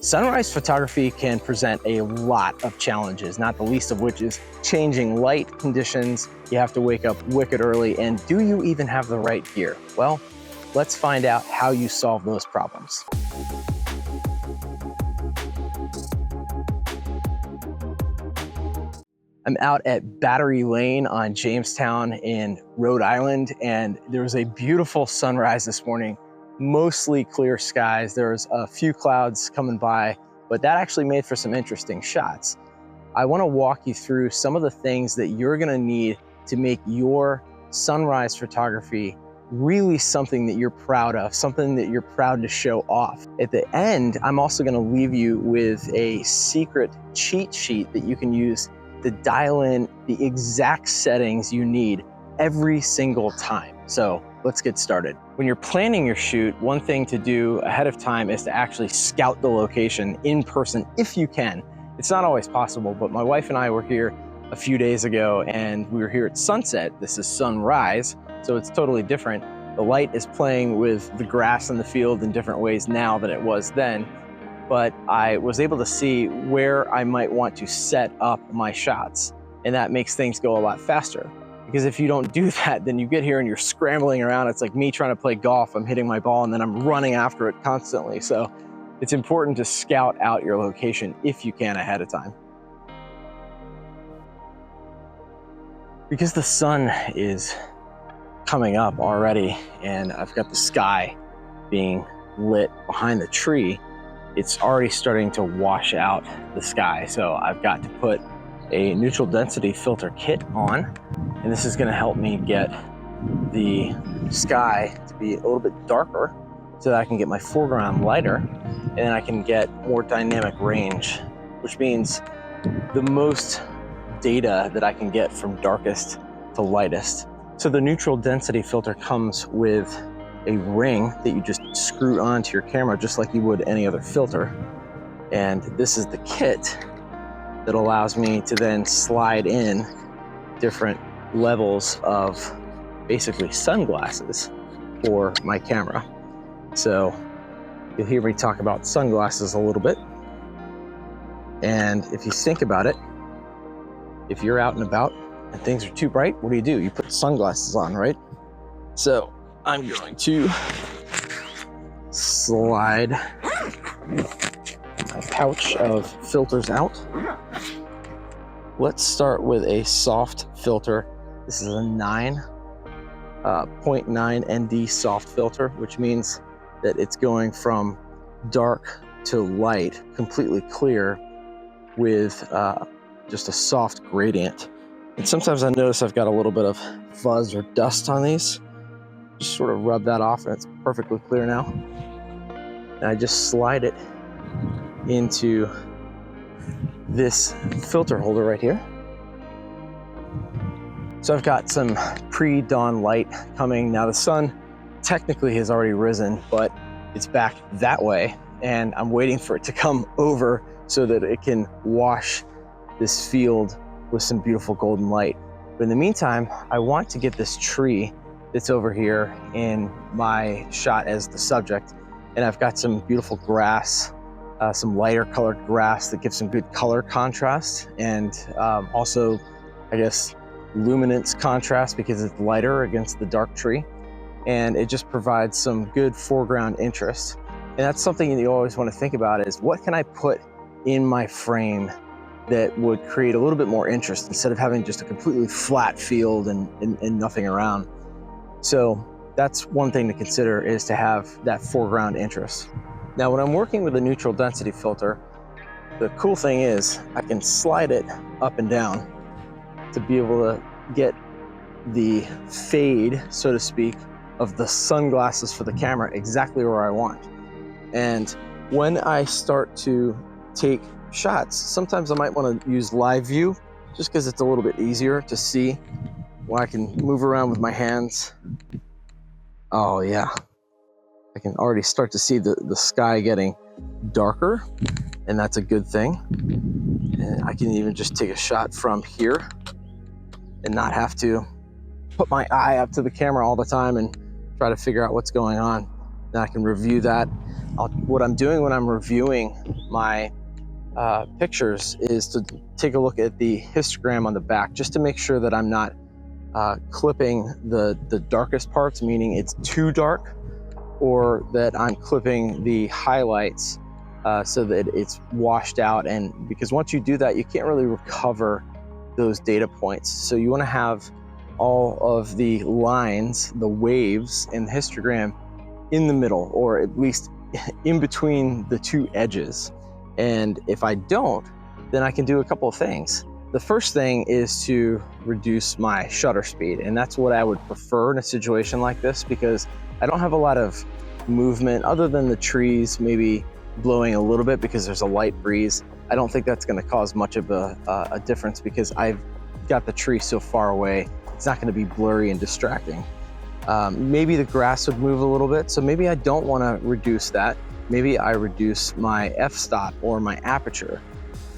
Sunrise photography can present a lot of challenges, not the least of which is changing light conditions. You have to wake up wicked early, and do you even have the right gear? Well, let's find out how you solve those problems. I'm out at Battery Lane on Jamestown in Rhode Island, and there was a beautiful sunrise this morning. Mostly clear skies. There's a few clouds coming by, but that actually made for some interesting shots. I want to walk you through some of the things that you're going to need to make your sunrise photography really something that you're proud of, something that you're proud to show off. At the end, I'm also going to leave you with a secret cheat sheet that you can use to dial in the exact settings you need every single time. So let's get started. When you're planning your shoot, one thing to do ahead of time is to actually scout the location in person if you can. It's not always possible, but my wife and I were here a few days ago and we were here at sunset. This is sunrise, so it's totally different. The light is playing with the grass in the field in different ways now than it was then, but I was able to see where I might want to set up my shots, and that makes things go a lot faster. Because if you don't do that, then you get here and you're scrambling around. It's like me trying to play golf. I'm hitting my ball and then I'm running after it constantly. So it's important to scout out your location if you can ahead of time. Because the sun is coming up already and I've got the sky being lit behind the tree, it's already starting to wash out the sky. So I've got to put a neutral density filter kit on, and this is going to help me get the sky to be a little bit darker so that I can get my foreground lighter and then I can get more dynamic range, which means the most data that I can get from darkest to lightest. So the neutral density filter comes with a ring that you just screw onto your camera just like you would any other filter, and this is the kit that allows me to then slide in different levels of basically sunglasses for my camera. So you'll hear me talk about sunglasses a little bit. And if you think about it, if you're out and about and things are too bright, what do? You put sunglasses on, right? So I'm going to slide my pouch of filters out. Let's start with a soft filter. This is a 0.9 ND soft filter, which means that it's going from dark to light, completely clear with just a soft gradient. And sometimes I notice I've got a little bit of fuzz or dust on these. Just sort of rub that off and it's perfectly clear now. And I just slide it into this filter holder right here. So I've got some pre-dawn light coming. Now the sun technically has already risen, but it's back that way, and I'm waiting for it to come over so that it can wash this field with some beautiful golden light. But in the meantime, I want to get this tree that's over here in my shot as the subject, and I've got some beautiful grass, some lighter colored grass that gives some good color contrast, and also, I guess, luminance contrast because it's lighter against the dark tree, and it just provides some good foreground interest. And that's something that you always want to think about is, what can I put in my frame that would create a little bit more interest instead of having just a completely flat field and nothing around. So that's one thing to consider, is to have that foreground interest. Now, when I'm working with a neutral density filter, the cool thing is I can slide it up and down to be able to get the fade, so to speak, of the sunglasses for the camera exactly where I want. And when I start to take shots, sometimes I might want to use live view just because it's a little bit easier to see, when I can move around with my hands. Oh yeah, I can already start to see the sky getting darker, and that's a good thing. And I can even just take a shot from here and not have to put my eye up to the camera all the time and try to figure out what's going on. Then I can review that. What I'm doing when I'm reviewing my pictures is to take a look at the histogram on the back, just to make sure that I'm not clipping the darkest parts, meaning it's too dark, or that I'm clipping the highlights so that it's washed out. And because once you do that, you can't really recover those data points. So you want to have all of the lines, the waves in the histogram in the middle, or at least in between the two edges. And if I don't, then I can do a couple of things. The first thing is to reduce my shutter speed, and that's what I would prefer in a situation like this, because I don't have a lot of movement other than the trees maybe blowing a little bit because there's a light breeze. I don't think that's going to cause much of a difference because I've got the tree so far away. It's not going to be blurry and distracting. Maybe the grass would move a little bit, so maybe I don't want to reduce that. Maybe I reduce my f-stop or my aperture.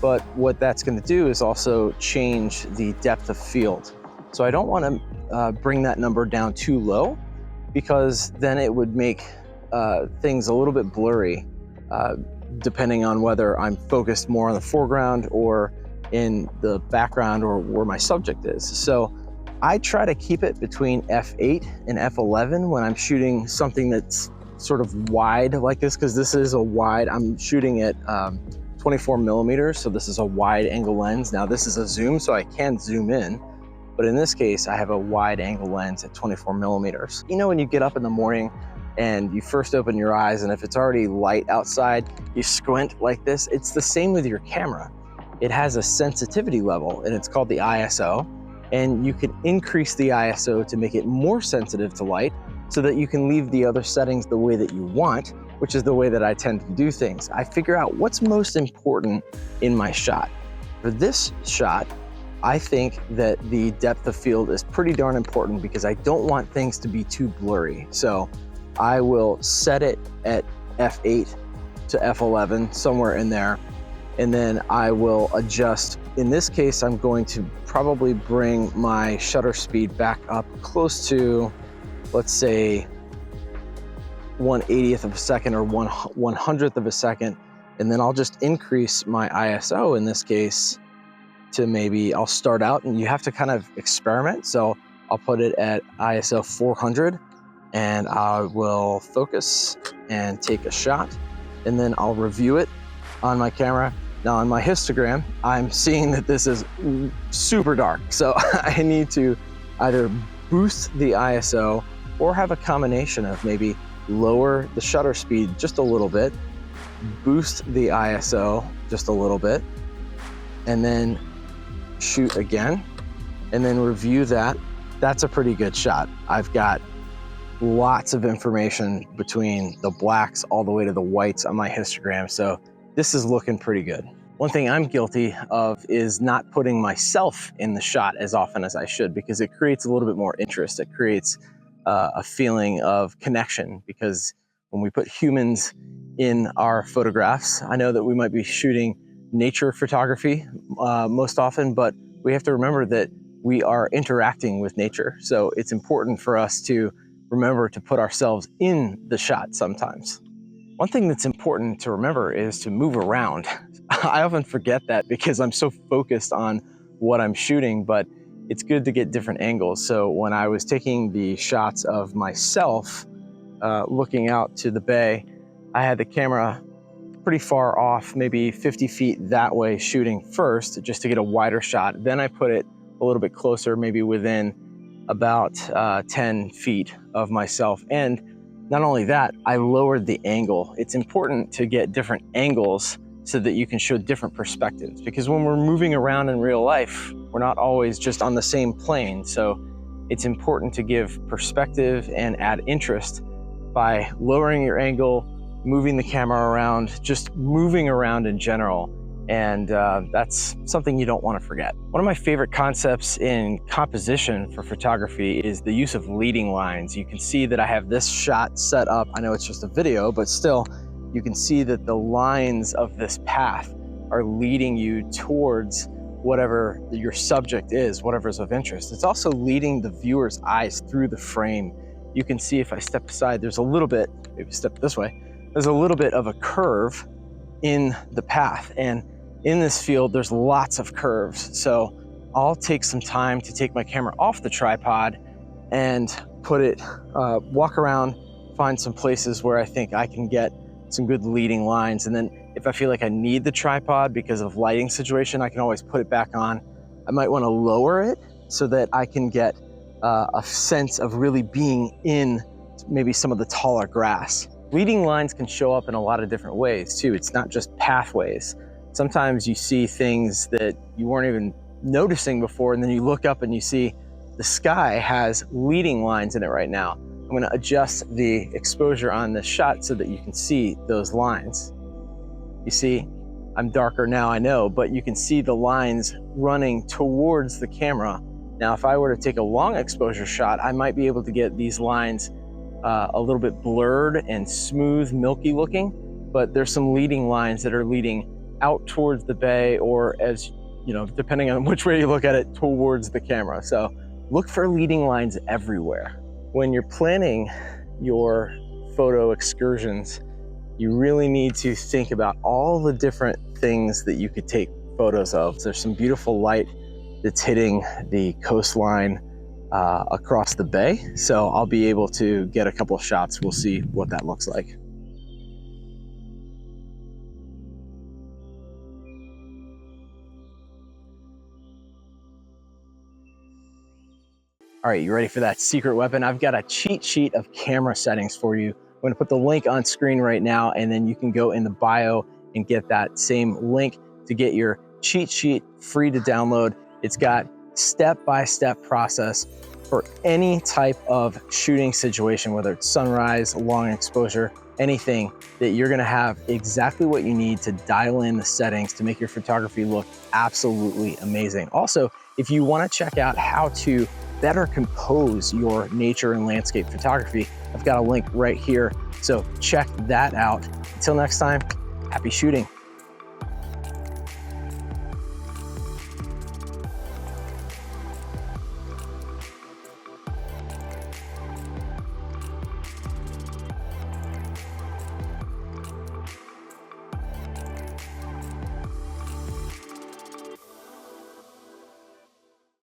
But what that's going to do is also change the depth of field. So I don't want to bring that number down too low, because then it would make things a little bit blurry, depending on whether I'm focused more on the foreground or in the background or where my subject is. So I try to keep it between f8 and f11 when I'm shooting something that's sort of wide like this, because this is a wide, I'm shooting at 24 millimeters, so this is a wide angle lens. Now this is a zoom, so I can zoom in, but in this case, I have a wide angle lens at 24 millimeters. You know, when you get up in the morning and you first open your eyes, and if it's already light outside, you squint like this. It's the same with your camera. It has a sensitivity level, and it's called the ISO, and you can increase the ISO to make it more sensitive to light so that you can leave the other settings the way that you want, which is the way that I tend to do things. I figure out what's most important in my shot. For this shot, I think that the depth of field is pretty darn important because I don't want things to be too blurry. So I will set it at f8 to f11, somewhere in there, and then I will adjust. In this case, I'm going to probably bring my shutter speed back up close to, let's say, 1/80th of a second or 1/100th of a second, and then I'll just increase my ISO in this case to maybe, I'll start out, and you have to kind of experiment, so I'll put it at ISO 400, and I will focus and take a shot, and then I'll review it on my camera. Now on my histogram, I'm seeing that this is super dark, so I need to either boost the ISO or have a combination of maybe lower the shutter speed just a little bit, boost the ISO just a little bit, and then shoot again, and then review that. That's a pretty good shot. I've got lots of information between the blacks all the way to the whites on my histogram, so this is looking pretty good. One thing I'm guilty of is not putting myself in the shot as often as I should, because it creates a little bit more interest. It creates a feeling of connection, because when we put humans in our photographs, I know that we might be shooting nature photography most often, but we have to remember that we are interacting with nature. So it's important for us to remember to put ourselves in the shot sometimes. One thing that's important to remember is to move around. I often forget that because I'm so focused on what I'm shooting, but it's good to get different angles. So when I was taking the shots of myself looking out to the bay, I had the camera pretty far off, maybe 50 feet that way, shooting first just to get a wider shot. Then I put it a little bit closer, maybe within about 10 feet of myself. And not only that, I lowered the angle. It's important to get different angles so that you can show different perspectives, because when we're moving around in real life, we're not always just on the same plane. So it's important to give perspective and add interest by lowering your angle, moving the camera around, just moving around in general. And that's something you don't want to forget. One of my favorite concepts in composition for photography is the use of leading lines. You can see that I have this shot set up. I know it's just a video, but still, you can see that the lines of this path are leading you towards whatever your subject is, whatever's of interest. It's also leading the viewer's eyes through the frame. you can see if I step aside, there's a little bit, maybe step this way, there's a little bit of a curve in the path. And in this field, there's lots of curves. So I'll take some time to take my camera off the tripod and put it, walk around, find some places where I think I can get some good leading lines. And then if I feel like I need the tripod because of lighting situation, I can always put it back on. I might want to lower it so that I can get a sense of really being in maybe some of the taller grass. Leading lines can show up in a lot of different ways too. It's not just pathways. Sometimes you see things that you weren't even noticing before, and then you look up and you see the sky has leading lines in it right now. I'm going to adjust the exposure on this shot so that you can see those lines. You see, I'm darker now, I know, but you can see the lines running towards the camera. Now, if I were to take a long exposure shot, I might be able to get these lines a little bit blurred and smooth, milky looking, but there's some leading lines that are leading out towards the bay, or, as you know, depending on which way you look at it, towards the camera. So look for leading lines everywhere. When you're planning your photo excursions, you really need to think about all the different things that you could take photos of. There's some beautiful light that's hitting the coastline across the bay. So I'll be able to get a couple of shots. We'll see what that looks like. All right, you ready for that secret weapon? I've got a cheat sheet of camera settings for you. I'm gonna put the link on screen right now, and then you can go in the bio and get that same link to get your cheat sheet free to download. It's got step-by-step process for any type of shooting situation, whether it's sunrise, long exposure, anything, that you're gonna have exactly what you need to dial in the settings to make your photography look absolutely amazing. Also, if you wanna check out how to better compose your nature and landscape photography, I've got a link right here. So check that out. Until next time, happy shooting.